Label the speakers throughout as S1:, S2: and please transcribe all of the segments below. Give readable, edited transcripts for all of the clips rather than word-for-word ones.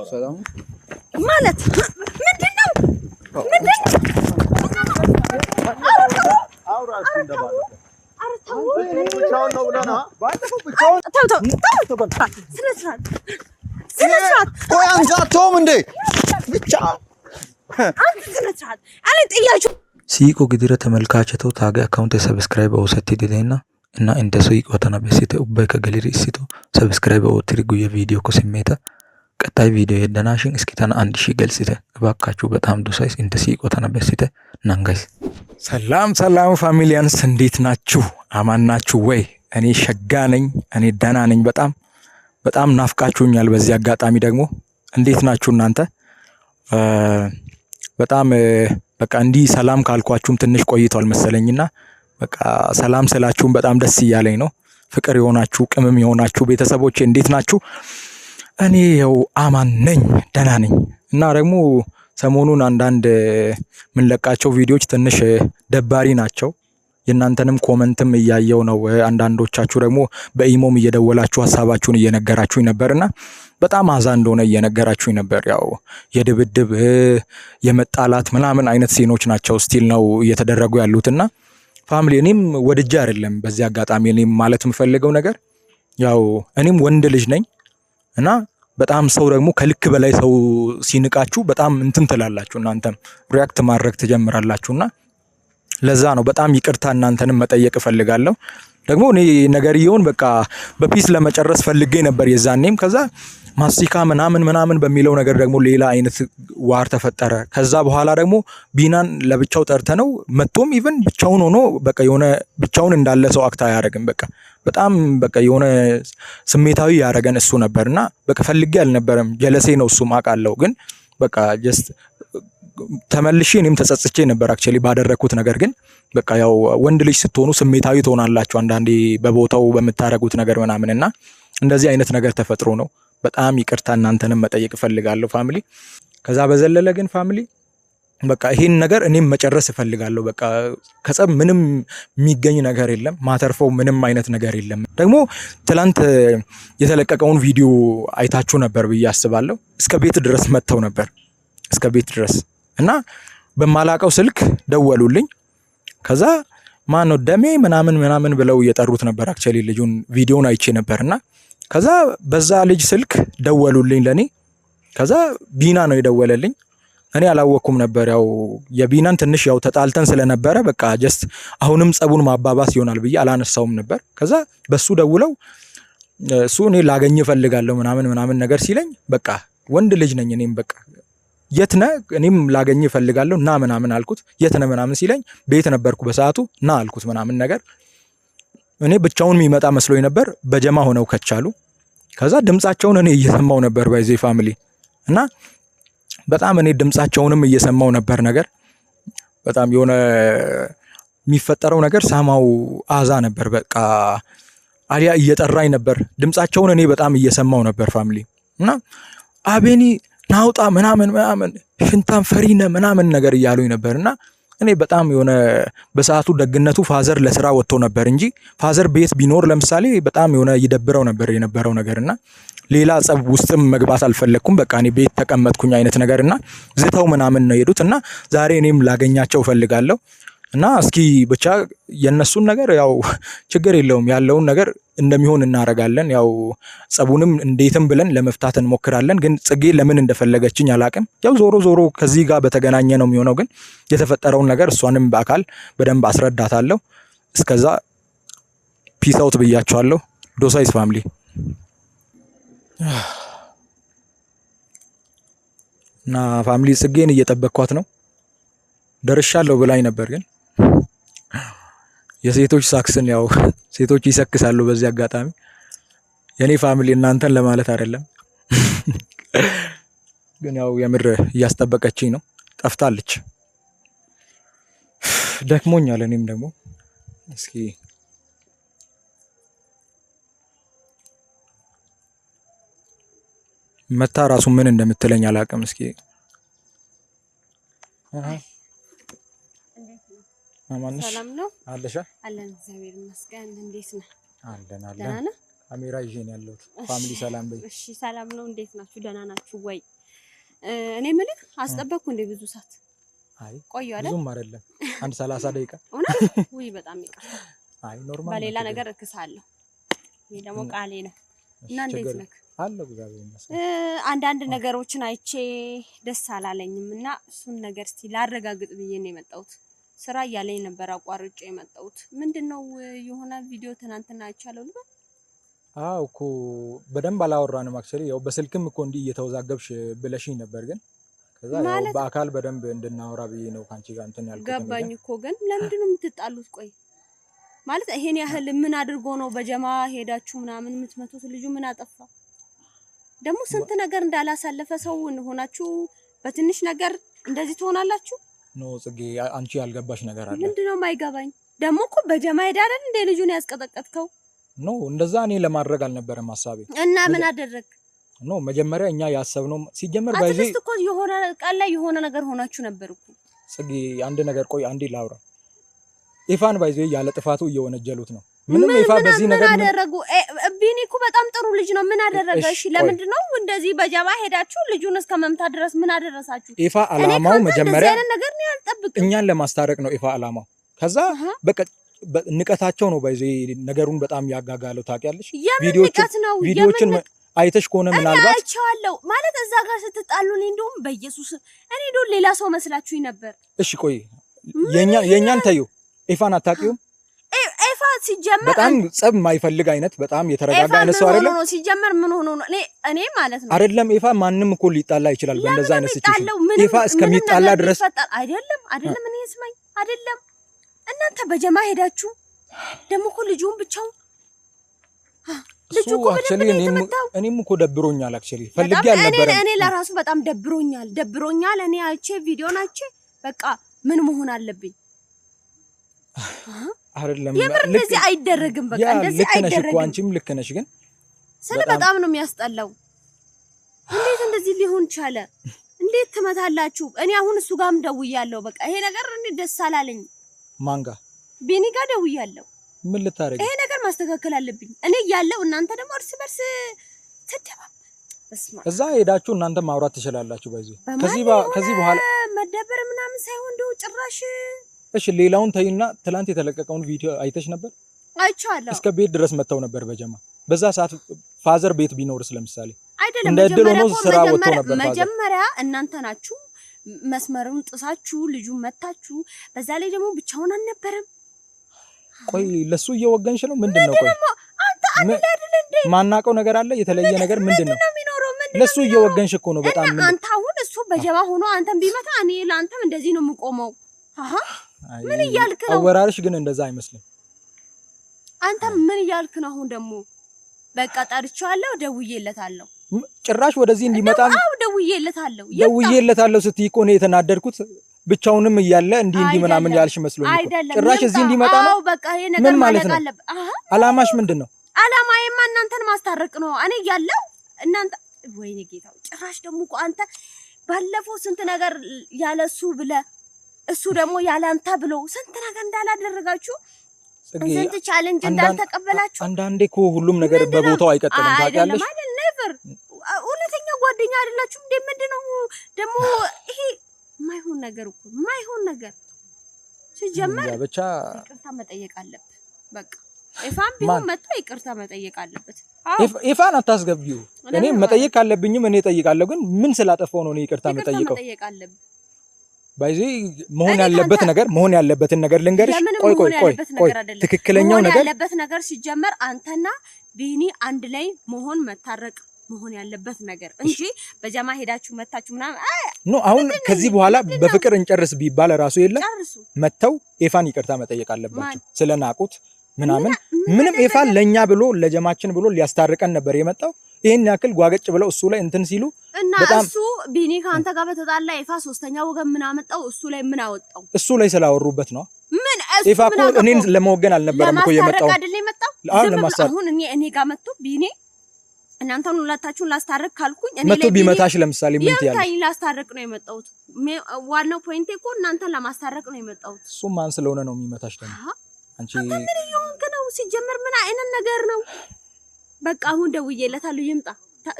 S1: ሰላም
S2: ማለት ምንድነው?
S1: አውራሽ እንደባለ
S2: ብቻውን
S1: ነው ብለና ባለፈው ብቻውን
S2: ስነስርዓት
S1: ቆይ አንተ አትተውም እንዴ? ብቻ
S2: አንተ ስነስርዓት አለ ጥያችሁ
S3: Siqo gidira ተመልካቾቶ ታገ አካውንት ሰብስክራይብ ኦሰቲ ዲዴና እና እንደ ሲቆ ተነበሲተ ኡባይ ከገሊሪ ሲቶ ሰብስክራይብ ኦትሪ ጉየ ቪዲዮ ኮስሜታ ቀጣይ ቪዲዮ የደናሽን እስኪታን 1000 ገልጽተ እባካችሁ በጣም ዱሳይስ እንደ ሲቆ ተነበሲተ ናንጋይስ ሰላም ፋሚሊያንስ እንዴት ናችሁ? አማን ናችሁ ወይ? እኔ ሸጋ ነኝ፣ እኔ ደና ነኝ። በጣም ናፍቃችሁኛል። በዚህ አጋጣሚ ደግሞ እንዴት ናችሁ እናንተ? በጣም በቃ እንዲ ሰላም ካልኳችሁም ትንሽ ቆይቷል መሰለኝና በቃ ሰላም ስላችሁም በጣም ደስ ይያለኝ ነው። ፍቅር የሆናችሁ ቅመም የሆናችሁ ቤተሰቦቼ እንዴት ናችሁ? እኔ ያው አማን ነኝ፣ ደና ነኝ። እና ደግሞ ሰሞኑን አንዳንድ ምን ለቃቸው ቪዲዮዎች ትንሽ ደባሪ ናቸው። የናንተንም ኮሜንትም እያየው ነው። አንዳንዶቻችሁ ደግሞ በኢሞም እየደወላችሁ ሐሳባችሁን እየነገራችሁኝ ነበርና በጣም አዛ እንደሆነ እየነገራችሁኝ ነበር። ያው የድብድብ የመጣላት ምናምን አይነት ሲኖች ናቸው ስቲል ነው እየተደረጉ ያሉትና ፋሚሊ እኔም ወድጄ አይደለም። በዚህ አጋጣሚ እኔም ማለት የምፈልገው ነገር ያው እኔም ወንድ ልጅ ነኝ እና በጣም ሰው ደግሞ ከልክ በላይ ሰው ሲንቃችሁ በጣም እንትን ትላላችሁ፣ እናንተም ሪአክት ማድረግ ትጀምራላችሁና ለዛ ነው በጣም ይቅርታ እናንተንም መጠየቅ እፈልጋለሁ። ደግሞ እኔ ነገርየውን በቃ በፒስ ለመጨረስ ፈልጌ ነበር የዛኔም። ከዛ ማስቲካ ምናምን በሚለው ነገር ደግሞ ሌላ አይነት ዋር ተፈጠረ። ከዛ በኋላ ደግሞ ቢናን ለብቻው ጠርተነው መጥቶም ኢቭን ብቻውን ሆኖ በቃ የሆነ ብቻውን እንዳለ ሰው አክታ ያደርግም በቃ በጣም በቃ የሆነ ስሜታዊ ያደረገን እሱ ነበርና በቃ ፈልጌ አልነበረም። ጀለሴ ነው እሱም አውቃለሁ። ግን በቃ ጀስት ተመልሼ እኔም ተጸጽቼ ነበር አክቹሊ ባደረኩት ነገር። ግን በቃ ያው ወንድ ልጅ ስትሆኑ ስሜታዊ ትሆናላችሁ አንዳንዴ በቦታው በመታረጉት ነገር ምናምንና እንደዚህ አይነት ነገር ተፈጥሮ ነው። በጣም ይቅርታ እናንተንም መጠየቅ እፈልጋለሁ ፋሚሊ። ከዛ በዘለለ ግን ፋሚሊ በቃ ይሄን ነገር እኔም መጨረስ እፈልጋለሁ። በቃ ከጸብ ምንም የሚገኝ ነገር የለም፣ ማተርፈው ምንም አይነት ነገር የለም። ደግሞ ትላንት የተለቀቀውን ቪዲዮ አይታችሁ ነበር ብዬ አስባለሁ። እስከ ቤት ድረስ መጥተው ነበር፣ እስከ ቤት ድረስ እና በማላቀው ስልክ ደወሉልኝ። ከዛ ማን ነው ደሜ ምናምን ብለው እየጠሩት ነበር። አክቹሊ ልጁን ቪዲዮን አይቼ ነበርና ከዛ በዛ ልጅ ስልክ ደወሉልኝ ለኔ። ከዛ ቢና ነው የደወለልኝ። እኔ አላወኩም ነበር። ያው የቢናን ትንሽ ያው ተጣልተን ስለነበረ በቃ ጀስት አሁንም ጸቡን ማባባስ ይሆናል ብዬ አላነሳውም ነበር። ከዛ በሱ ደውለው እሱ እኔ ላገኝ እፈልጋለሁ ምናምን ነገር ሲለኝ በቃ ወንድ ልጅ ነኝ እኔም በቃ የት ነህ? እኔም ላገኝ እፈልጋለሁ ና ምናምን አልኩት። የት ነህ ምናምን ሲለኝ ቤት ነበርኩ በሰዓቱ ና አልኩት ምናምን ነገር። እኔ ብቻውን የሚመጣ መስሎኝ ነበር። በጀማ ሆነው ከቻሉ። ከዛ ድምጻቸውን እኔ እየሰማው ነበር ባይዜ ፋሚሊ እና በጣም እኔ ድምጻቸውንም እየሰማው ነበር። ነገር በጣም የሆነ የሚፈጠረው ነገር ሳማው አዛ ነበር። በቃ አሊያ እየጠራኝ ነበር። ድምጻቸውን እኔ በጣም እየሰማው ነበር ፋሚሊ እና አቤኒ ናውጣ ምናምን ሽንታም ፈሪነ ምናምን ነገር እያሉኝ ነበርና እኔ በጣም የሆነ በሰዓቱ ደግነቱ ፋዘር ለስራ ወጥቶ ነበር እንጂ ፋዘር ቤት ቢኖር ለምሳሌ በጣም የሆነ ይደብረው ነበር የነበረው ነገርና ሌላ ጸብ ውስጥም መግባት አልፈለኩም። በቃ እኔ ቤት ተቀመጥኩኝ አይነት ነገርና ዝተው ምናምን ነው የሄዱት እና ዛሬ እኔም ላገኛቸው ፈልጋለሁ እና እስኪ ብቻ የነሱን ነገር ያው ችግር የለውም ያለውን ነገር እንደሚሆን እናረጋለን። ያው ጸቡንም እንዴትም ብለን ለመፍታት እንሞክራለን። ግን ጽጌ ለምን እንደፈለገችኝ አላቅም። ያው ዞሮ ከዚህ ጋር በተገናኘ ነው የሚሆነው። ግን የተፈጠረውን ነገር እሷንም በአካል በደንብ አስረዳታለሁ። እስከዛ ፒስ አውት ብያቸዋለሁ። ዶሳይስ ፋሚሊ እና ፋሚሊ ጽጌን እየጠበቅኳት ነው። ደርሻለሁ ብላኝ ነበር ግን የሴቶች ሳክስን ያው ሴቶች ይሰክሳሉ። በዚህ አጋጣሚ የኔ ፋሚሊ እናንተን ለማለት አይደለም ግን ያው የምር እያስጠበቀችኝ ነው። ጠፍታለች፣ ደክሞኛል። እኔም ደግሞ እስኪ መታ ራሱ ምን እንደምትለኝ አላቅም። እስኪ
S2: ሰላም ነው
S1: አለሻ?
S2: አለን እግዚአብሔር ይመስገን። እንዴት ነህ?
S1: አለን ካሜራ ይዤ ነው ያለሁት። ፋሚሊ ሰላም በይ።
S2: እሺ ሰላም ነው። እንዴት ናችሁ? ደህና ናችሁ ወይ? እኔ ምልክ አስጠበቅኩ እንደ ብዙ ሰዓት
S3: አይ
S2: ቆዩ አይደል?
S3: ብዙም አይደለም አንድ 30 ደቂቃ
S2: እውነት ውይ በጣም ይቅርታ።
S3: አይ ኖርማል
S2: በሌላ ነገር እክሳለሁ። ይሄ ደግሞ ቃሌ ነው እና እንዴት ነህ?
S3: አለ እግዚአብሔር ይመስገን።
S2: አንዳንድ ነገሮችን አይቼ ደስ አላለኝም እና እሱን ነገር እስቲ ላረጋግጥ ብዬ ነው የመጣሁት። ስራ እያለኝ ነበር አቋርጬ የመጣሁት። ምንድነው የሆነ ቪዲዮ ትናንትና አይቻለሁ ልበል?
S3: አዎ እኮ በደንብ አላወራንም። አክቹሊ ያው በስልክም እኮ እንዲህ እየተወዛገብሽ ብለሽኝ ነበር፣ ግን ከዛ ያው በአካል በደንብ እንድናወራ ብዬ ነው ካንቺ ጋር እንትን ያልኩት።
S2: ገባኝ እኮ ግን ለምንድን ነው የምትጣሉት? ቆይ ማለት ይሄን ያህል ምን አድርጎ ነው በጀማ ሄዳችሁ ምናምን የምትመቱት? ልጁ ምን አጠፋ? ደግሞ ስንት ነገር እንዳላሳለፈ ሰው ሆናችሁ በትንሽ ነገር እንደዚህ ትሆናላችሁ?
S3: ኖ ጽጌ አንቺ ያልገባሽ ነገር አለ።
S2: ምንድነው የማይገባኝ? ደግሞ እኮ በጀማ ሄዳ አይደል እንደ ልጁን ያስቀጠቀጥከው?
S3: ኖ እንደዛ እኔ ለማድረግ አልነበረም ሐሳቤ።
S2: እና ምን አደረግ?
S3: ኖ መጀመሪያ እኛ ያሰብነው ሲጀመር ባይዚ
S2: አትስት እኮ የሆነ ቃል ላይ የሆነ ነገር ሆናችሁ ነበር እኮ።
S3: ጽጌ አንድ ነገር ቆይ አንዴ ላውራ። ኢፋን ባይዚ ያለ ጥፋቱ እየወነጀሉት ነው። ምንም ኢፋ በዚህ ነገር
S2: ምን አደረጉ? ቢኒ እኮ በጣም ጥሩ ልጅ ነው። ምን አደረገ? እሺ ለምንድን ነው እንደዚህ በጀባ ሄዳችሁ ልጁን እስከ መምታት ድረስ ምን አደረሳችሁ?
S3: ኢፋ አላማው መጀመሪያ
S2: ነገር ነው ያልጠብቅ
S3: እኛን ለማስታረቅ ነው ኢፋ አላማው። ከዛ በቃ ንቀታቸው ነው ባይዚ ነገሩን በጣም ያጋጋለው ታውቂያለሽ። ቪዲዮችን አይተሽ ከሆነ ምናልባት
S2: አይቻለሁ ማለት እዛ ጋር ስትጣሉኝ እንደውም በኢየሱስ እኔ እንደው ሌላ ሰው መስላችሁኝ ነበር።
S3: እሺ ቆይ የኛን ታዩ ኢፋን አታውቂውም?
S2: ኢፋ ሲጀመር
S3: በጣም ጸብ የማይፈልግ አይነት በጣም የተረጋጋ አይነት ሰው አይደለም።
S2: ሲጀመር ምን ሆኖ ነው? እኔ ማለት ነው
S3: አይደለም ኢፋ ማንም እኮ ሊጣላ ይችላል በእንደዛ አይነት ሲቹዌሽን። ኢፋ እስከሚጣላ ድረስ
S2: አይደለም እኔ ስማኝ አይደለም እናንተ በጀማ ሄዳችሁ ደግሞ እኮ ልጁን ብቻው ልጁ እኮ
S3: እኔም እኮ ደብሮኛል። አክቹሊ ፈልጌ አልነበረም።
S2: እኔ ለራሱ በጣም ደብሮኛል። እኔ አይቼ ቪዲዮን አይቼ በቃ ምን መሆን አለብኝ?
S3: አይደለም
S2: እንደዚህ አይደረግም። በቃ እንደዚህ አይደረግም። ልክ ነሽ እኮ
S3: አንቺም ልክ ነሽ፣ ግን
S2: በጣም ነው የሚያስጠላው። እንዴት እንደዚህ ሊሆን ቻለ? እንዴት ትመታላችሁ? እኔ አሁን እሱ ጋርም ደውያለሁ። በቃ ይሄ ነገር እኔ ደስ አላለኝ።
S3: ማን ጋር?
S2: ቢኒ ጋር ደውያለሁ።
S3: ምን ልታረጊ?
S2: ይሄ ነገር ማስተካከል አለብኝ እኔ ያለው እናንተ ደግሞ እርስ በርስ ተደባብ
S3: እዛ ሄዳችሁ እናንተ ማውራት ትችላላችሁ። ከዚህ በኋላ
S2: መደበር ምናምን ሳይሆን እንደው ጭራሽ
S3: እሺ ሌላውን ተይና ትላንት የተለቀቀውን ቪዲዮ አይተሽ ነበር?
S2: አይቻለሁ።
S3: እስከ ቤት ድረስ መተው ነበር በጀማ። በዛ ሰዓት ፋዘር ቤት ቢኖርስ ለምሳሌ
S2: አይደለም
S3: እንደ እድል ሆኖ ስራ ወጥቶ ነበር።
S2: መጀመሪያ እናንተ ናችሁ መስመሩን ጥሳችሁ ልጁን መታችሁ። በዛ ላይ ደግሞ ብቻውን አልነበረም።
S3: ቆይ ለሱ እየወገንሽ ነው? ምንድነው? ቆይ
S2: አንተ አይደል እንዴ
S3: ማናቀው ነገር አለ? የተለየ ነገር ምንድነው? ለሱ እየወገንሽ እኮ ነው በጣም።
S2: አንተ አሁን እሱ በጀባ ሆኖ አንተን ቢመታ እኔ ለአንተም እንደዚህ ነው የምቆመው። አሃ ምን እያልክ ነው?
S3: አወራርሽ ግን እንደዛ አይመስልም።
S2: አንተ ምን እያልክ ነው? አሁን ደግሞ በቃ ጠርቻለሁ፣ ደውዬለታለሁ።
S3: ጭራሽ ወደዚህ እንዲመጣ
S2: አው
S3: ደውዬለታለሁ ስትይ እኮ ነው የተናደድኩት። ብቻውንም እያለ እንዲህ ምናምን ያልሽ መስሎኝ እኮ ጭራሽ እዚህ እንዲመጣ ነው።
S2: አው በቃ ይሄ ነገር ማለት አለበት።
S3: አላማሽ ምንድነው?
S2: አላማዬማ እናንተን ማስታረቅ ነው። እኔ ያለው እናንተ ወይኔ ጌታው ጭራሽ ደግሞ እኮ አንተ ባለፈው ስንት ነገር ያለሱ ብለ እሱ ደግሞ ያላንተ ብሎ ስንት ነገር እንዳላደረጋችሁ ስንት ቻሌንጅ እንዳልተቀበላችሁ።
S3: አንዳንዴ እኮ ሁሉም ነገር በቦታው አይቀጥልም ታውቂያለሽ።
S2: አይደለም ኔቨር እውነተኛ ጓደኛ አይደላችሁ እንዴ? ምንድነው ደግሞ ይሄ ማይሆን ነገር እኮ ማይሆን ነገር ሲጀመር
S3: ብቻ
S2: ይቅርታ መጠየቅ አለበት። በቃ ኢፋን ቢሆን መጥቶ ይቅርታ መጠየቅ አለበት።
S3: ኢፋን አታስገቢው። እኔ መጠየቅ ካለብኝም እኔ እጠይቃለሁ። ግን ምን ስላጠፋው ነው እኔ ይቅርታ መጠየቀው? ባይዚ መሆን ያለበትን ነገር ልንገርሽ። ቆይ ትክክለኛው ነገር
S2: ያለበት ነገር ሲጀመር አንተና ቢኒ አንድ ላይ መሆን መታረቅ መሆን ያለበት ነገር እንጂ በጀማ ሄዳችሁ መታችሁ ምናምን
S3: ኖ። አሁን ከዚህ በኋላ በፍቅር እንጨርስ ቢባል ራሱ የለም መተው ኢፋን ይቅርታ መጠየቅ አለባቸው ስለናቁት ምናምን። ምንም ኢፋን ለኛ ብሎ ለጀማችን ብሎ ሊያስታርቀን ነበር የመጣው። ይሄን ያክል ጓገጭ ብለው እሱ ላይ እንትን ሲሉ
S2: እና እሱ ቢኒ ካንተ ጋር በተጣላ ኢፋ ሶስተኛ ወገን ምን አመጣው? እሱ ላይ ምን አወጣው?
S3: እሱ ላይ ስላወሩበት ነው።
S2: ምን
S3: ኢፋ እኮ እኔን ለመወገን አልነበረም እኮ የመጣው።
S2: አሁን እኔ ጋር መጥቶ ቢኒ እናንተን ሁለታችሁን ላስታርቅ ካልኩኝ እኔ
S3: መጥቶ ቢመታሽ ለምሳሌ ምን ትያለሽ?
S2: ይሄን ላስታርቅ ነው የመጣሁት። ዋናው ፖይንቴ እኮ እናንተን ለማስታረቅ ነው የመጣሁት።
S3: እሱ ማን ስለሆነ ነው የሚመታሽ ደግሞ? አንቺ
S2: ምን ይሆንክ ነው ሲጀመር? ምን አይነት ነገር ነው? በቃ አሁን ደውዬለታለሁ ይምጣ።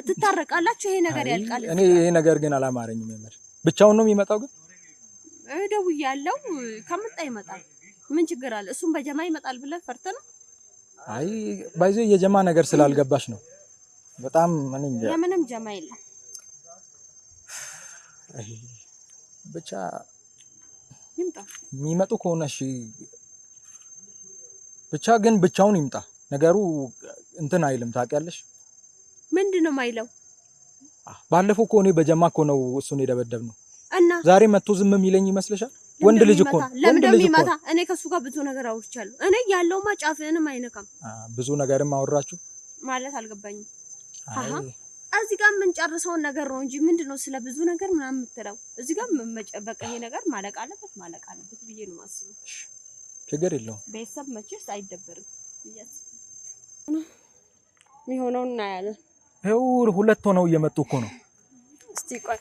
S2: ትታረቃላችሁ። ይሄ ነገር ያልቃል።
S3: እኔ ይሄ ነገር ግን አላማረኝም። የምር ብቻውን ነው የሚመጣው። ግን
S2: ደውያለሁ ከመጣ ይመጣል። ምን ችግር አለ? እሱም በጀማ ይመጣል ብለህ ፈርተህ ነው?
S3: አይ ባይዞ የጀማ ነገር ስላልገባሽ ነው። በጣም እኔ እንጃ።
S2: የምንም ጀማ የለም።
S3: ብቻ
S2: ይምጣ።
S3: የሚመጡ ከሆነ እሺ፣ ብቻ ግን ብቻውን ይምጣ። ነገሩ እንትን አይልም። ታውቂያለሽ
S2: ምንድነው ማይለው?
S3: ባለፈው እኮ እኔ በጀማ እኮ ነው እሱን የደበደብነው
S2: እና
S3: ዛሬ መጥቶ ዝም የሚለኝ ይመስልሻል? ወንድ ልጅ እኮ ነው።
S2: ለምን እንደሚመታ እኔ ከሱ ጋር ብዙ ነገር አውርቻለሁ። እኔ ያለውማ ጫፍህንም አይነካም።
S3: ብዙ ነገርም አወራችሁ
S2: ማለት አልገባኝም። አሃ እዚህ ጋር የምንጨርሰውን ነገር ነው እንጂ ምንድነው ስለ ብዙ ነገር ምናምን የምትለው? እዚህ ጋር በቃ ይሄ ነገር ማለቅ አለበት ብዬ ነው የማስበው።
S3: ችግር የለውም።
S2: ቤተሰብ መቼስ አይደበርም ብያስ የሚሆነውን እናያለን።
S3: ይኸው ሁለት ሆነው እየመጡ እኮ ነው።
S2: እስቲ ቆይ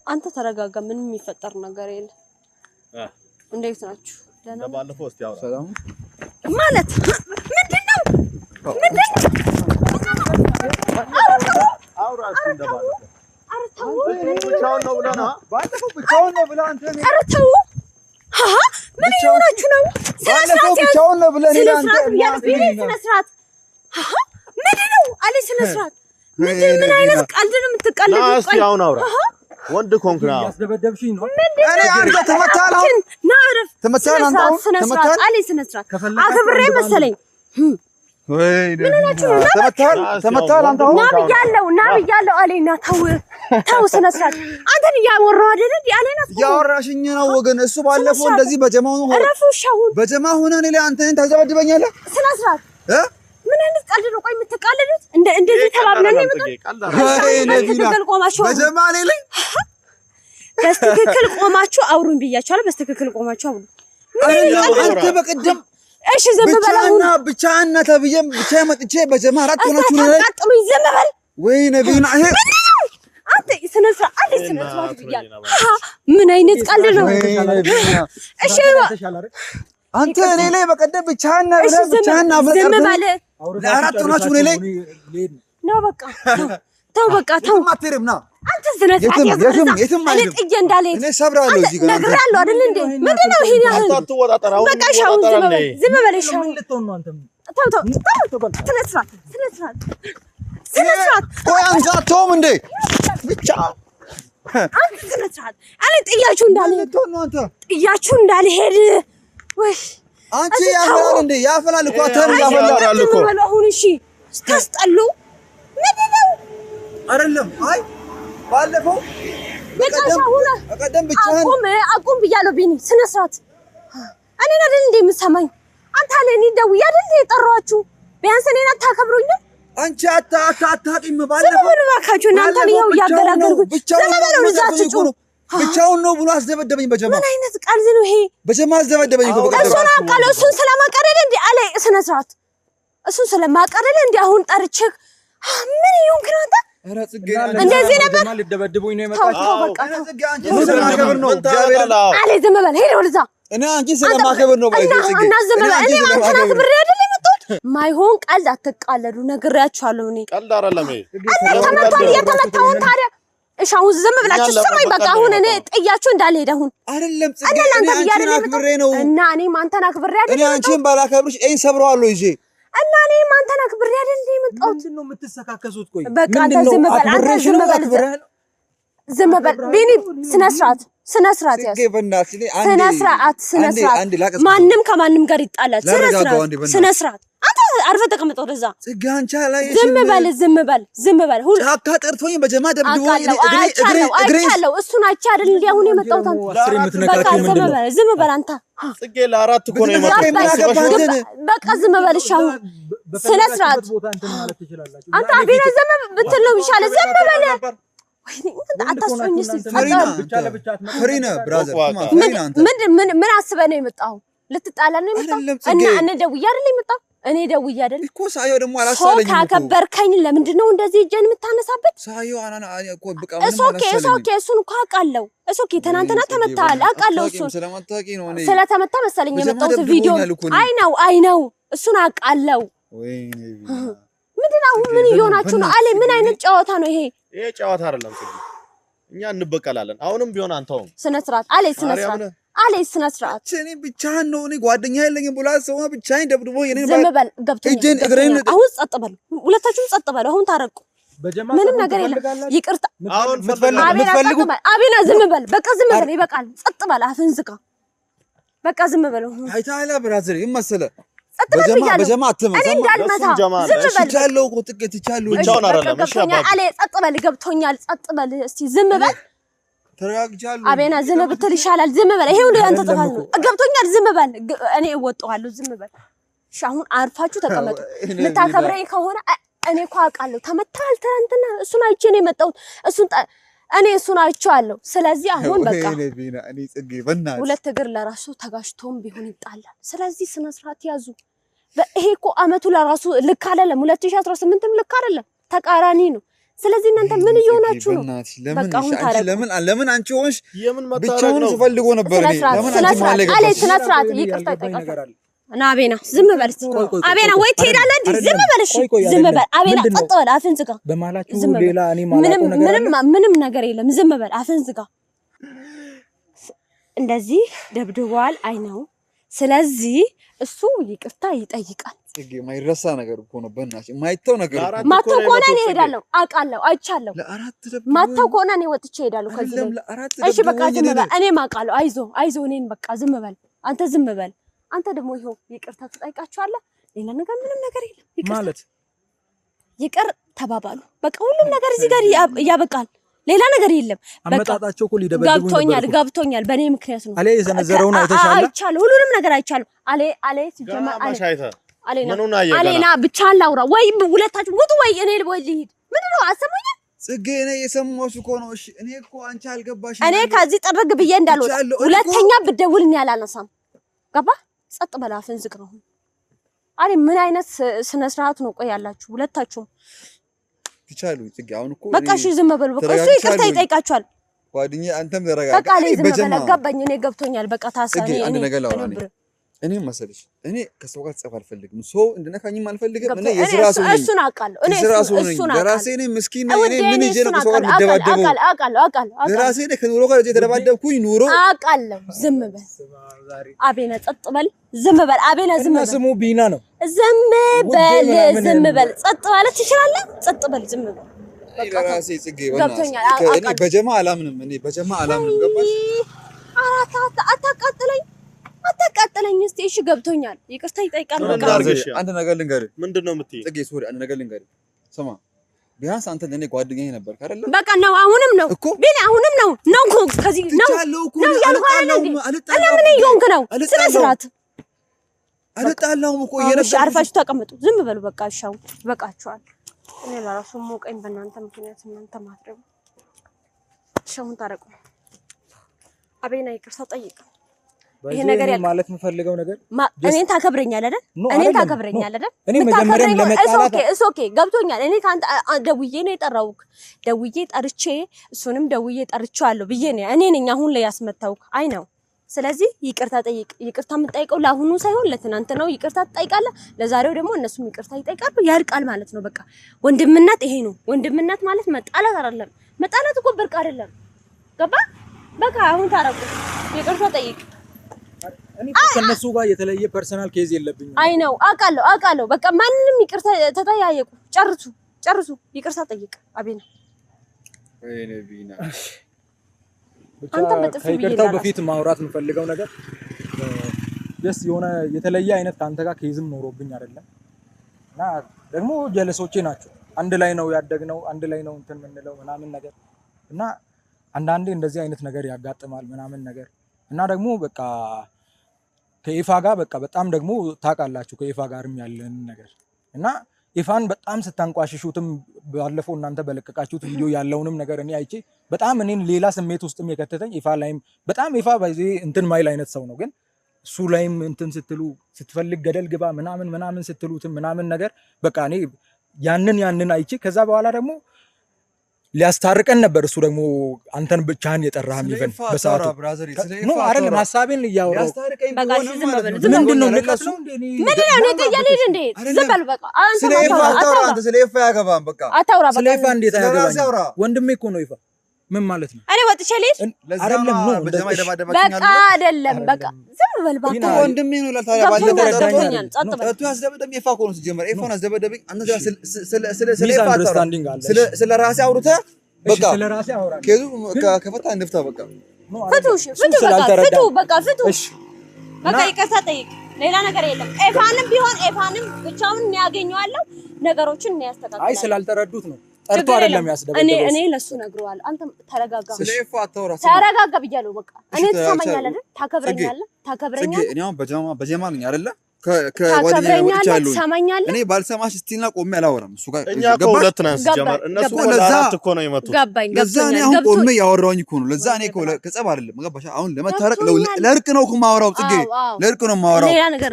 S2: አንተ ተረጋጋ። ምንም የሚፈጠር ነገር የለም። እንዴት ናችሁ? ደህና ነው።
S1: ባለፈው እስቲ አውራ ሰላም
S2: ማለት ምንድነው?
S1: አውራ እንደባለፈው
S2: ኧረ ተው።
S1: ብቻውን ነው ብለና ባለፈው ብቻውን ነው ብለህ አንተ
S2: ኧረ ተው። ምን ይሆናችሁ ነው?
S1: ባለፈው ብቻውን ነው ብለህ እኔ አንተ
S2: ስነ ስርዓት ምንድነው? አለ ስነ ስርዓት ምን አይነት ቀልድ ነው የምትቀልዱት?
S1: እስቲ አሁን አውራ ወንድ ኮንክራ
S3: ያስደበደብሽኝ ነው።
S1: እኔ አንተ ተመታል። አሁን
S2: ናርፍ
S1: ተመታል። አንተ አሁን
S2: ተመታል። አለ ስነ ስርዓት አክብሬ መሰለኝ።
S1: ወይ ተመታል። አንተ አሁን
S2: ናብያለሁ አለና ተው ስነ ስርዓት። አንተን እያወራሁ አይደል? አለና
S1: ያወራሽኝ ነው ወገን። እሱ ባለፈው እንደዚህ በጀማው ነው በጀማ ሆነ እኔ ላይ አንተን ታዘበድበኛለህ።
S2: ስነ ስርዓት ምን አይነት ቀልድ ነው? ቆይ የምትቀልዱት እንደዚህ ተባብለን ነው የምትቀልዱት? በጀማ ላይ በስትክክል ቆማችሁ አውሩኝ ብያችኋለሁ። በስትክክል ቆማችሁ አውሩ።
S1: አንተ በቀደም
S2: እሺ ዝም በል።
S1: ብቻህን ተብዬም ብቻ መጥቼ በጀማ አራት ሆናችሁ ነው
S2: አቃጥሉኝ። ዝም በል
S1: ወይ ነብዩና ይሄ
S2: አንተ ስነ ስርዓት ብያለሁ። ምን አይነት ቀልድ ነው? እሺ
S1: አንተ እኔ ላይ በቀደም ብቻህን
S2: ዝም በል።
S1: ለአራት ሆናችሁ እኔ ላይ
S2: ነው በቃ ተው በቃ ተው።
S1: አትሄድም ና
S2: አንተ ስነ ስርዓት
S1: የትም አይደለም።
S2: ጥዬ እንዳልሄድ
S1: እኔ ሰብራለሁ። እዚህ ጋር
S2: ነግሬሃለሁ አይደል እንዴ? ምንድነው ይሄን ያህል? በቃ ሻውን ዝም በል ሻውን። ተው ስነ ስርዓት
S1: ቆይ አንተ አትተውም እንዴ? ብቻ
S2: አንተ ስነ ስርዓት እኔ ጥያችሁ እንዳልሄድ ወይ
S1: አንቺ ያፈላል እንዴ? ያፈላል እኮ አተም ያፈላል እኮ።
S2: አሁን እሺ ስታስጠሉ ምንድነው?
S1: አይደለም አይ ባለፈው በቀደም ብቻህን
S2: አቁም ብያለሁ። ቢኒ ስነ ስርዓት እኔን አይደል እንዴ የምትሰማኝ? አንተ ለኔ ደውዬ አይደል የጠራኋችሁ? ቢያንስ እኔን አታከብሩኝም?
S1: አንቺ አታቂም ባለፈው
S2: ምን ባካችሁ እናንተ ነው ያገላገልኩት።
S1: ብቻውን ነው ብሎ አስደበደበኝ በጀማ።
S2: ምን አይነት ቀልድ ነው ይሄ?
S1: በጀማ አስደበደበኝ እኮ በቀደም።
S2: እሱን አውቃለሁ። እሱን ስለማቀረለ እንዴ አለ ስነ ስርዓት። እሱን ስለማቀረለ እንዴ አሁን ጠርቼ ምን ይሁን ክራታ?
S1: ኧረ ጽጌ
S2: እንደዚህ ነበር
S3: ልደበድቡኝ ነው የመጣችው።
S2: ተው በቃ
S1: ጽጌ አንቺ ስለማከብር ነው እግዚአብሔር
S2: አለ። ዝም በል ሄድ ወደዛ።
S1: እኔ አንቺ ስለማከብር ነው ባይዘ ጽጌ
S2: እና ዝም በል። እኔ አንተን አክብሬ አይደል የመጣሁት? ማይሆን ቀልድ አትቃለዱ። ነግሬያችኋለሁ። እኔ
S4: ቀልድ አይደለም ይሄ።
S2: የተመታውን ታዲያ እሺ አሁን ዝም ብላችሁ ስሙኝ። በቃ አሁን እኔ ጥያችሁ እንዳልሄድ አሁን
S1: አይደለም ጽጌ እኔ አንቺን አክብሬ ነው
S2: እና እኔም አንተን አክብሬ አይደል?
S1: እኔ አንቺን ባላከብርሽ እኔ ሰብረዋለሁ ይዤ
S2: እና እኔም አንተን አክብሬ አይደል የመጣሁት?
S3: ምንድን ነው የምትሰካከሱት? ቆይ
S2: በቃ አንተ ዝም በል። አንተ ዝም በል ቢኒ። ስነ ስርዓት ያዝ። ስነ ስርዓት ማንም ከማንም ጋር ይጣላል። ስነ ስርዓት አንተ አርፈህ ተቀመጥ ወደዛ።
S1: ጽጌ አንቺ ላይ
S2: ዝም በል። ሁሉ
S1: ጫካ ጠርቶኝ በጀማ ደብድቦኝ
S2: አይቻለሁ። እሱን አይቼ አይደል እንዴ አሁን የመጣሁት? በቃ ዝም በል አንተ።
S4: ጽጌ ለአራት እኮ ነው የመጣሁት።
S2: በቃ ዝም በል እሺ። አሁን ስነ ስርዓት አንተ አቤት ዝም ብትል ነው የሚሻለው። ዝም በል አታስፈኝ።
S1: ፍሪና ብራዘር
S2: ምን አስበህ ነው የመጣው? ልትጣላ ነው የመጣው? እና እኔ ደውዬ አይደል የመጣው? እኔ ደውዬ አይደል
S1: እኮ ሳየው ደግሞ አላሳለኝም እኮ።
S2: ካከበርከኝ ለምንድን ነው እንደዚህ እጄን የምታነሳበት?
S1: ሳየው አናና እኮ በቃ
S2: እሱን እኮ አውቃለሁ። ኦኬ ትናንትና ተመታሃል አውቃለሁ። እሱን
S1: ስለማታውቂ ነው እኔ
S2: ስለተመታ መሰለኝ የመጣሁት ቪዲዮ። አይ ነው እሱን አውቃለሁ።
S1: ወይኔ
S2: ምንድነው ምን እየሆናችሁ ነው? አለ ምን አይነት ጨዋታ ነው ይሄ?
S4: ይሄ ጨዋታ አይደለም ጽጌ። እኛ እንበቀላለን። አሁንም ቢሆን አንተው
S2: ስነ ስርዓት አለ ስነ ስርዓት አለ ስነ ስርዓት
S1: እኔ ብቻህን ነው እኔ ጓደኛ የለኝም ብላ ሰው ብቻዬን ደብድቦ የኔን
S2: ዝም በል ገብቶኛል። አሁን ጸጥ በል ሁለታችሁም ጸጥ በል። አሁን ታረቁ ምንም ነገር የለም። ይቅርታ
S4: አሁን
S1: የምትፈልጉ
S2: አቤና ዝም በል በቃ ዝም በል ይበቃል። ጸጥ በል አፍህን ዝጋ በቃ ዝም በል።
S1: አይታላ ብራዘር ይመሰለ
S2: በጀማ አትመ እኔ እንዳልመታ ዝም በል
S1: ትቻለው እኮ ጥቂት ትቻለው
S4: ብቻውን አይደለም። እሺ አባባ
S2: አለ ጸጥ በል ገብቶኛል። ጸጥ በል እስቲ ዝም በል
S1: ተረጋግቻለሁ።
S2: አቤና ዝም ብትል ይሻላል። ዝም በል ይሄ ሁሉ ያንተ ጥፋት ነው። ገብቶኛል። ዝም በል እኔ እወጣዋለሁ። ዝም በል እሺ። አሁን አርፋችሁ ተቀመጡ። ልታከብረኝ ከሆነ እኔ እኮ አውቃለሁ። ተመታል ትናንትና እሱን አይቼ ነው የመጣሁት። እሱን አይቼዋለሁ። ስለዚህ አሁን በቃ
S1: እኔ ጽጌ በእናትህ
S2: ሁለት እግር ለራሱ ተጋጭቶም ቢሆን ይጣላል። ስለዚህ ስነ ስርዓት ያዙ። ይሄ እኮ አመቱ ለራሱ ልክ አይደለም። 2018ም ልክ አይደለም፣ ተቃራኒ ነው። ስለዚህ እናንተ ምን እየሆናችሁ ነው? በቃ አሁን ታረቁ።
S1: ለምን አንቺ ሆንሽ
S4: የምን መታረቅ
S1: ብቻውን
S4: ነው?
S1: ስፈልጎ ነበር እኔ ለምን አንቺ ማለት
S2: አለ ስነ ስርዓት ይቅርታ ይጠይቃል። እና አቤና ዝም በል እስቲ። አቤና ወይ ትሄዳለህ እንዴ? ዝም በል እሺ፣ ዝም በል አቤና። ጸጥ በል አፍህን ዝጋ።
S3: በማላችሁ ሌላ እኔ ማላውቀው ነገር
S2: ምንም ነገር የለም። ዝም በል አፍህን ዝጋ። እንደዚህ ደብድቧል አይነው። ስለዚህ እሱ ይቅርታ ይጠይቃል።
S1: ጽጌ ማይረሳ ነገር እኮ ነው። በእናትሽ ማይተው ነገር
S2: ማተው ከሆነ እኔ እሄዳለሁ። አውቃለሁ፣ አይቻለሁ። ማተው ከሆነ እኔ ወጥቼ እሄዳለሁ ከዚህ ላይ። እሺ በቃ ዝም በል። እኔም አውቃለሁ። አይዞህ እኔን በቃ ዝም በል አንተ፣ ዝም በል አንተ። ደግሞ ይኸው ይቅርታ ትጠይቃችኋለህ። ሌላ ነገር ምንም ነገር የለም። ይቅርታ ማለት ይቅር ተባባሉ። በቃ ሁሉም ነገር እዚህ ጋር ያበቃል። ሌላ ነገር የለም።
S3: አመጣጣቸው እኮ ሊደበድቡ ነበር።
S2: ገብቶኛል። በእኔ ምክንያት ነው።
S3: አለ የሰነዘረውን አይተሻል?
S2: አይቻለሁ፣ ሁሉንም ነገር አይቻለሁ። አለ ሲጀመር አለና ብቻ ላውራ ወይ ሁለታችሁ ውጡ ወይ እኔ ወይ ልሂድ። ምንድን ነው አሰሙኝ?
S1: ጽጌ እኔ የሰማሁሽ እኮ ነው። እሺ እኔ እኮ አንቺ አልገባሽም።
S2: እኔ ከዚህ ጥርግ ብዬ እንዳልወጣ ሁለተኛ ብትደውል እኔ አላነሳም። ገባ? ጸጥ በል አፍህን ዝግ ነው። አለ ምን አይነት ስነ ስርዓት ነው? ቆይ ያላችሁ ሁለታችሁም
S1: ትቻሉ። ጽጌ አሁን እኮ
S2: በቃ እሺ ዝም በሉ። በቃ እሱ ይቅርታ ይጠይቃችኋል።
S1: ጓደኛዬ አንተም ተረጋጋ።
S2: በቃ ዝም በል ገባኝ። እኔ ገብቶኛል። በቃ ታሰሪ
S1: እኔ መሰለሽ እኔ ከሰው ጋር ጸብ አልፈልግም። ሰው እንድነካኝም አልፈልግም። እኔ የሥራ ሰው ነኝ።
S2: እሱን አውቃለሁ። እኔ እሱን
S1: ለራሴ ነኝ። ምስኪን ነኝ። እኔ ምን ይዤ ነው ከሰው ጋር የምደባደበው? አውቃለሁ። ለራሴ ነኝ ከኑሮ ጋር የተደባደብኩኝ ኑሮ
S2: አውቃለሁ። ዝም በል አቤና፣ ጸጥ በል። ዝም በል አቤና፣ ዝም በል።
S3: ስሙ ቢና ነው።
S2: ዝም በል፣ ዝም በል። ጸጥ ማለት ትችላለህ? ጸጥ በል፣ ዝም በል።
S1: ለራሴ ጽጌ ገብቶኛል። እኔ በጀማ አላምንም። ገባሽ?
S2: አታቃጥለኝ እስቲ። እሺ ገብቶኛል። ይቅርታ ይጠይቃል። በቃ
S1: አንድ ነገር ልንገርህ።
S4: ምንድነው የምትይኝ?
S1: ጽጌ ሶሪ፣ አንድ ነገር ልንገርህ። ስማ ቢያንስ አንተ ለኔ ጓደኛዬ ነበርክ አይደል?
S2: በቃ ነው። አሁንም ነው ቢኒ፣ አሁንም ነው እኮ ከዚህ ነው ያልኳለ እንዴ? እና ምን እየሆንክ ነው? ስነ ስርዓት
S1: አልጣላሁም እኮ
S2: እየነበር። አርፋችሁ ተቀመጡ። ዝም በሉ በቃ። እሻው ይበቃችኋል። እኔ ለራሱ ሞቀኝ በእናንተ ምክንያት። እናንተ ማድረጉ ሻውን ታረቁ። አቤና ይቅርታ ጠይቅ። ይሄ ነገር
S3: ማለት የምፈልገው ነገር
S2: እኔን ታከብረኛለህ አይደል? እኔን ታከብረኛለህ አይደል?
S3: እኔ መጀመሪያም ለመጣላት
S2: ኦኬ ገብቶኛል። እኔ ካንተ ደውዬ ነው የጠራሁት። ደውዬ ጠርቼ እሱንም ደውዬ ጠርቼዋለሁ ብዬ ነው እኔ ነኝ አሁን ላይ ያስመታውክ። አይ ነው። ስለዚህ ይቅርታ ጠይቅ። ይቅርታ የምጠይቀው ለአሁኑ ሳይሆን ለትናንት ነው። ይቅርታ ትጠይቃለህ። ለዛሬው ደግሞ እነሱም ይቅርታ ይጠይቃሉ። ያርቃል ማለት ነው። በቃ ወንድምነት ይሄ ነው። ወንድምነት ማለት መጣላት አይደለም። መጣላት እኮ ብርቅ አይደለም። ገባ? በቃ አሁን ታረቁ። ይቅርታ ጠይቅ።
S3: እኔ ከነሱ ጋር የተለየ ፐርሰናል ኬዝ የለብኝም።
S2: አይ ነው አውቃለሁ። በቃ ማንንም ይቅርታ ተጠያየቁ። ጨርሱ። ይቅርታ ጠይቅ። አቤና
S1: ወይኔ ቢና
S3: አንተ ከይቅርታው በፊት ማውራት የምፈልገው ነገር ደስ የሆነ የተለየ አይነት ካንተ ጋር ኬዝም ኖሮብኝ አይደለም እና ደግሞ ጀለሶቼ ናቸው። አንድ ላይ ነው ያደግነው፣ አንድ ላይ ነው እንትን የምንለው ምናምን ነገር እና አንዳንዴ እንደዚህ አይነት ነገር ያጋጥማል ምናምን ነገር እና ደግሞ በቃ ከኢፋ ጋር በቃ በጣም ደግሞ ታውቃላችሁ ከኢፋ ጋርም ያለን ነገር እና ኢፋን በጣም ስታንቋሽሹትም ባለፈው እናንተ በለቀቃችሁት ቪዲዮ ያለውንም ነገር እኔ አይቼ በጣም እኔን ሌላ ስሜት ውስጥም የከተተኝ ኢፋ ላይም በጣም ኢፋ በዚህ እንትን ማይል አይነት ሰው ነው። ግን እሱ ላይም እንትን ስትሉ ስትፈልግ ገደል ግባ ምናምን ስትሉትም ምናምን ነገር በቃ እኔ ያንን አይቼ ከዛ በኋላ ደግሞ ሊያስታርቀን ነበር። እሱ ደግሞ አንተን ብቻህን የጠራህ ይፈን በሰዓቱ ነው አይደል? ሐሳቤን እያወራሁ ምንድነው ንቀት ነው እንዴ?
S2: ምንድነው ነው ተያለህ እንዴ? ዝም በል በቃ አንተ
S1: ስለ ይፋ ያገባም በቃ
S2: አታውራ በቃ።
S3: ስለ ይፋ እንዴት አያገባኝ? ወንድሜ እኮ ነው ይፋ። ምን ማለት ነው?
S2: እኔ ወጥቼ ልሂድ
S3: አይደለም ነው
S2: በቃ አይደለም በቃ ዝም በል በቃ።
S1: ወንድሜ ነው ለታዲያ ባለተረዳኝ እቱ ያስደበደብ ይፋ እኮ ነው ሲጀመር ይፋን አስደበደብኝ። አንተ ስለ ይፋ ስለ ራሴ አውርተህ በቃ
S3: ስለ ራሴ አውራ
S1: ከዙ ከፈታ እንፍታ በቃ
S2: ፍቱ በቃ እሺ በቃ ይቅርታ ጠይቅ። ሌላ ነገር የለም። ኤፋንም ቢሆን ኤፋንም ብቻውን ያገኘዋለሁ ነገሮችን ያስተካክላል።
S3: አይ ስላልተረዱት ነው ጠርቶ አይደለም ያስደበደበው።
S2: እኔ ለሱ ነግረዋለሁ። አንተ ተረጋጋ።
S1: ስለ ይፋ አታውራ።
S2: ተረጋጋ ብያለሁ በቃ። እኔ ትሰማኛለህ አይደል? ታከብረኛለህ
S1: እኔ አሁን በጀማ ነኝ አይደለ? ከወዲህ ወጥቻለሁ። እኔ ባልሰማሽ ስቲልና ቆሜ አላወራም። እሱ ጋር
S4: እኛ እኮ ሁለት ነን ሲጀመር እነሱ ለዛት እኮ ነው የመጡት።
S1: ለዛ እኔ አሁን ቆሜ ያወራሁኝ እኮ ነው። ለዛ እኔ እኮ ከጸብ አይደለም ገባሽ? አሁን ለመታረቅ ለእርቅ ነው እኮ የማወራው። ጽጌ ለእርቅ ነው የማወራው።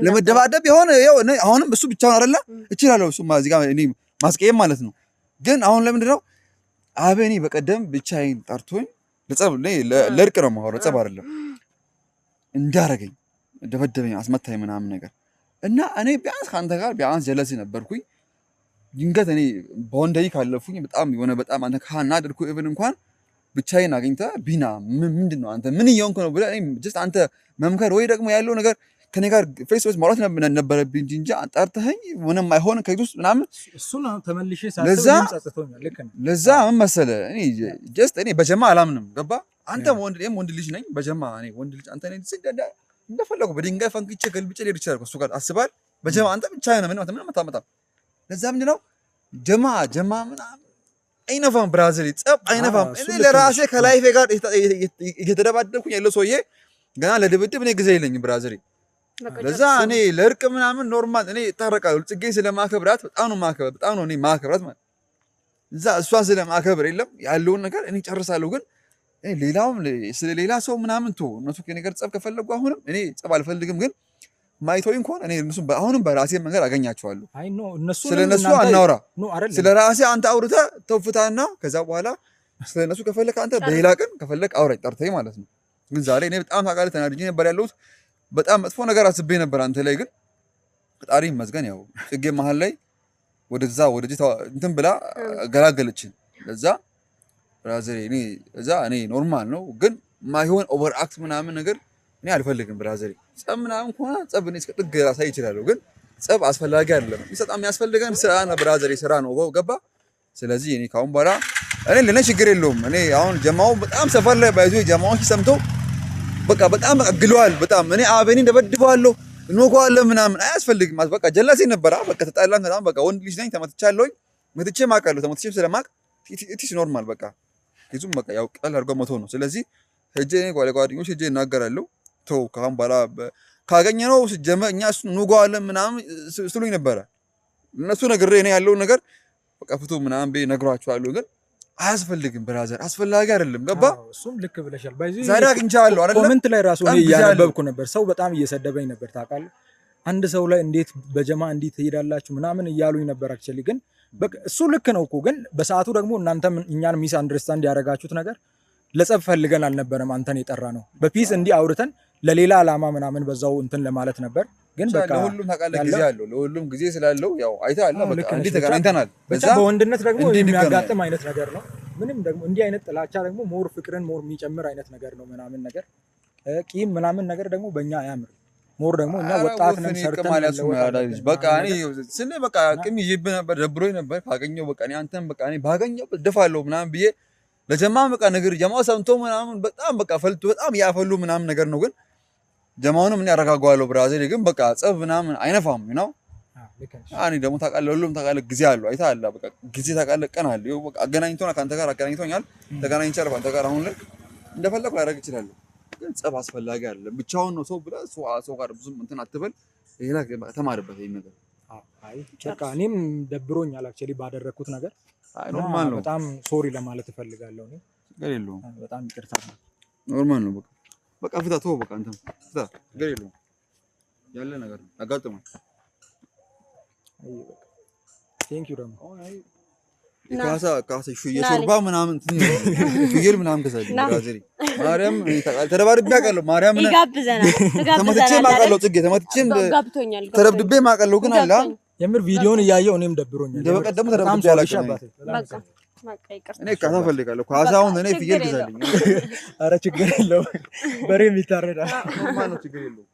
S1: ለመደባደብ ቢሆን ይኸው አሁንም እሱ ብቻውን አይደለ? እችላለሁ እሱማ እዚህ ጋር እኔ ማስቀየም ማለት ነው። ግን አሁን ለምንድን ነው አቤኔ በቀደም ብቻዬን ጠርቶኝ ለጸብ ለእርቅ ነው የማወራው። ጸብ አይደለም እንዳረገኝ ደበደበኝ አስመታኝ ምናምን ነገር እና እኔ ቢያንስ ካንተ ጋር ቢያንስ ጀለስ ነበርኩኝ። ድንገት እኔ ባውንደሪ ካለፉኝ በጣም የሆነ በጣም አንተ ካናደድኩ ኢቭን እንኳን ብቻዬን አግኝተህ ቢና ምንድነው አንተ ምን እየሆንክ ነው ብለህ እኔ ጀስት አንተ መምከር ወይ ደግሞ ያለው ነገር ከኔ ጋር ፌስ ቱ ፌስ ማውራት ነበረብኝ እንጂ ጠርተኸኝ ምንም አይሆን ከይዱስ ምናምን
S3: እሱን ተመልሼ ሳስበው ጸጽቶኛል። ልክ ነው።
S1: ለዛ ምን መሰለህ እኔ ጀስት እኔ በጀማ አላምንም። ገባ አንተ ወንድ ልጅ ነኝ በጀማ እኔ ወንድ ልጅ አንተ ነኝ እንደፈለጉ በድንጋይ ፈንክቼ ገልብጬ ልሄድ ይችላል። እሱ ጋር አስባል በጀማ አንተ ብቻ ነህ ምንም አታመጣም። ለዛ ምንድነው ጀማ ምናምን አይነፋም ብራዘር ጸብ አይነፋም። እኔ ለራሴ ከላይፌ ጋር እየተደባደብኩኝ ያለው ሰውዬ ገና ለድብድብ እኔ ጊዜ የለኝም ብራዘር። ለዛ እኔ ለእርቅ ምናምን ኖርማል እኔ ታረቃለሁ። ጽጌ ስለማከብራት በጣም ነው እኔ ማከብራት ማለት እዛ እሷን ስለማከብር የለም ያለውን ነገር እኔ ጨርሳለሁ። ግን ሌላውም ስለ ሌላ ሰው ምናምን እነሱ ከኔ ጋር ጸብ ከፈለጉ አሁንም እኔ ጸብ አልፈልግም። ግን ማይቶኝ እንኳን እኔ እነሱ አሁንም በራሴ መንገድ አገኛቸዋለሁ።
S3: አይ ኖ እነሱ
S1: ስለነሱ አናውራ። ስለ ራሴ አንተ አውርተህ ተውፍታና ከዛ በኋላ ስለነሱ ከፈለክ አንተ በሌላ ቀን ከፈለክ አውራኝ ጠርተኝ ማለት ነው። ግን ዛሬ እኔ በጣም ታውቃለህ ተናድጄ ነበር ያለሁት። በጣም መጥፎ ነገር አስቤ ነበር አንተ ላይ። ግን ፈጣሪ ይመስገን ያው ጽጌ መሀል ላይ ወደዚህ እንትን ብላ ገላገለችን። ለዛ ብራዘር እኔ ኖርማል ነው። ግን ማይሆን ኦቨር አክት ምናምን ነገር እኔ አልፈልግም ብራዘር። ጸብ ምናምን ከሆነ ጸብ እኔ እስከ ጥግ ላሳይ እችላለሁ። ግን ጸብ አስፈላጊ አይደለም። በጣም የሚያስፈልገን ስራ ነው ብራዘር፣ ስራ ነው ገባ። ስለዚህ እኔ ካሁን በኋላ እኔ ለኔ ችግር የለውም። እኔ አሁን ጀማው በጣም ሰፈር ላይ ባይዞ ጀማዎች ሰምቶ በቃ በጣም ግለዋል። በጣም እኔ አቤኔ እንደበድበዋለሁ እንወቀዋለሁ ምናምን አያስፈልግም። በቃ ጀላሴ ነበር። በቃ ተጣላን በጣም በቃ ወንድ ልጅ ነኝ ተመትቻለሁ። መትቼም አውቃለሁ። ተመትቼም ስለማቅ ኢትስ ኖርማል በቃ ይዙም በቃ ያው ቀላል አድርጎ መቶ ነው። ስለዚህ ሄጄ ጓደኞች ሄጄ እናገራለሁ። ተው ካሁን በኋላ ካገኘነው ሲጀመር እኛ እሱን እንወቀዋለን ምናምን ስሉኝ ነበረ። እነሱ ነግሬ እኔ ያለውን ነገር በቃ ፍቱ ምናምን ብዬ ነግሯቸዋለሁ። ግን አያስፈልግም ብራዘር፣ አስፈላጊ አይደለም ገባ።
S3: እሱም ልክ ብለሻል። ባይዚ
S1: ዛሬ አግኝቻለሁ አይደል?
S3: ኮሜንት ላይ ራሱ እኔ እያነበብኩ ነበር። ሰው በጣም እየሰደበኝ ነበር ታውቃለህ። አንድ ሰው ላይ እንዴት በጀማ እንዴት ትሄዳላችሁ ምናምን እያሉኝ ነበር። አክቹሊ ግን በቃ እሱ ልክ ነው እኮ። ግን በሰዓቱ ደግሞ እናንተም እኛን ሚስ አንደርስታንድ ያደረጋችሁት ነገር ለጸብ ፈልገን አልነበረም። አንተን የጠራ ነው በፒስ እንዲህ አውርተን ለሌላ ዓላማ ምናምን በዛው እንትን ለማለት ነበር። ግን በቃ
S1: ለሁሉም ታውቃለህ ጊዜ አለው። ለሁሉም ጊዜ ስላለው ያው አይተሃል። በቃ እንዲህ ተገናኝተናል።
S3: በዛ በወንድነት ደግሞ የሚያጋጥም አይነት ነገር ነው። ምንም ደግሞ እንዲህ አይነት ጥላቻ ደግሞ ሞር ፍቅርን ሞር የሚጨምር አይነት ነገር ነው ምናምን ነገር ቂም ምናምን ነገር ደግሞ በእኛ አያምር። ሞር ደግሞ እኛ ወጣት ነን ሰርተን
S1: በቃ እኔ ስለ በቃ ቂም ይዤብህ ነበር፣ ደብሮኝ ነበር። ካገኘው በቃ እኔ አንተን በቃ እኔ ባገኘው ደፋለሁ ምናምን ብዬ ለጀማው በቃ ነገር ጀማው ሰምቶ ምናምን በጣም በቃ ፈልቶ በጣም ያፈሉ ምናምን ነገር ነው። ግን ጀማውንም እኔ አረጋጋዋለሁ ብራዘር። ግን በቃ ጸብ ምናምን አይነፋም ነው። እኔ ደግሞ ታውቃለህ ሁሉም ታውቃለህ ጊዜ አለው። አይተሃል በቃ ጊዜ ታውቃለህ ቀን አለ። ይኸው በቃ አገናኝቶና ካንተ ጋር አገናኝቶኛል። ተገናኝቻለሁ ካንተ ጋር አሁን ላይ እንደፈለኩ ላደርግ እችላለሁ። ግን ጸብ አስፈላጊ አይደለም። ብቻውን ነው ሰው ብለህ ሰው ጋር ብዙም እንትን አትበል። ሌላ ተማርበት ይሄን ነገር።
S3: አይ በቃ እኔም ደብሮኛል አክቹሊ ባደረኩት ነገር።
S1: አይ ኖርማል ነው።
S3: በጣም ሶሪ ለማለት እፈልጋለሁ። እኔ
S1: ችግር የለውም።
S3: በጣም ይቅርታ።
S1: ኖርማል ነው። በቃ ፍታ ተው በቃ አንተም ፍታ። ችግር የለውም። ያለ ነገር ነው ያጋጥማል።
S3: ቴንክ ዩ ደግሞ
S1: ካሳ የሾርባ ምናምን ፍየል ምናምን ገዛልኝ ብራዘር ማርያም ተደባድቤ አውቃለሁ ማርያም
S2: ይጋብዘናል
S1: ተመትቼ ማውቃለሁ ጽጌ ተመትቼም ተደብድቤ ማውቃለሁ ግን አላ
S3: የምር ቪዲዮን እያየሁ እኔም ደብሮኛል
S1: በቀደም ተደብድቤ አላውቅም እኔ ካሳ ፈልጋለሁ ካሳውን እኔ ፍየል ገዛልኝ
S3: ኧረ ችግር የለውም በሬም ይታረዳል
S1: ማነው ችግር የለውም